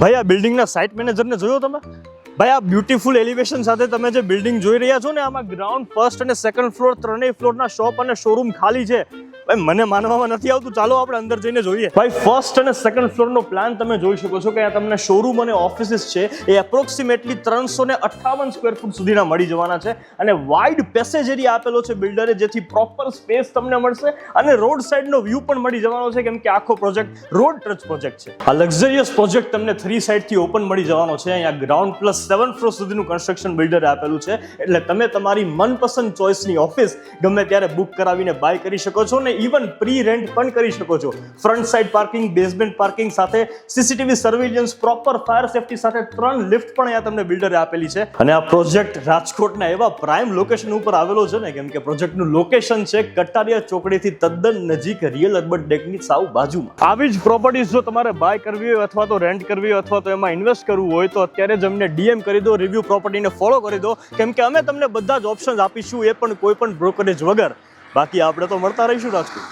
ભાઈ આ બિલ્ડિંગના સાઇટ મેનેજરને જોયો તમે? ભાઈ આ બ્યુટીફુલ એલિવેશન સાથે તમે જે બિલ્ડિંગ જોઈ રહ્યા છો ને, આમાં ગ્રાઉન્ડ ફર્સ્ટ અને સેકન્ડ ફ્લોર ત્રણેય ફ્લોરના શોપ અને શોરૂમ ખાલી છે. ભાઈ મને માનવામાં નથી આવતું, ચાલો આપણે અંદર જઈને જોઈએ. ભાઈ ફર્સ્ટ અને સેકન્ડ ફ્લોરનો પ્લાન તમે જોઈ શકો છો કે આ તમને શોરૂમ અને ઓફિસીસ છે એ એપ્રોક્સિમેટલી 358 સ્ક્વેર ફૂટ સુધીના મળી જવાના છે. અને વાઇડ પેસેજ એરિયા આપેલો છે બિલ્ડરે, જેથી પ્રોપર સ્પેસ તમને મળશે અને રોડ સાઇડનો વ્યૂ પણ મળી જવાનો છે, કેમ કે આખો પ્રોજેક્ટ રોડ ટચ પ્રોજેક્ટ છે. આ લક્ઝરિયસ પ્રોજેક્ટ તમને 3 સાઇડથી ઓપન મળી જવાનો છે. અહીંયા ગ્રાઉન્ડ પ્લસ 7 ફ્લોર સુધીનું કન્સ્ટ્રક્શન બિલ્ડરે આપેલું છે, એટલે તમે તમારી મનપસંદ ચોઇસની ઓફિસ ગમે ત્યારે બુક કરાવીને બાય કરી શકો છો ને ઇવન પ્રી રેન્ટ પણ કરી શકો છો. Front side parking, basement parking સાથે CCTV surveillance, proper fire safety સાથે 3 લિફ્ટ પણ અહીંયા તમને બિલ્ડરે આપેલી છે. અને આ પ્રોજેક્ટ રાજકોટના એવા પ્રાઇમ લોકેશન ઉપર આવેલો છે ને, કેમ કે પ્રોજેક્ટનું લોકેશન છે કટારિયા ચોકડીથી તદ્દન નજીક, રિયલ અર્બન ટેકની સાવ બાજુમાં. આવી જ પ્રોપર્ટીઝ જો તમારે બાય કરવી હોય અથવા તો રેન્ટ કરવી હોય અથવા તો એમાં ઇન્વેસ્ટ કરવું હોય તો અત્યારે જ અમને ડીએમ કરી દો, રિવ્યુ પ્રોપર્ટીને ફોલો કરી દો, કેમ કે અમે તમને બધા જ ઓપ્શન્સ આપીશું, એ પણ કોઈ પણ બ્રોકરેજ વગર. બાકી આપણે તો મળતા રહીશું રાજકોટ.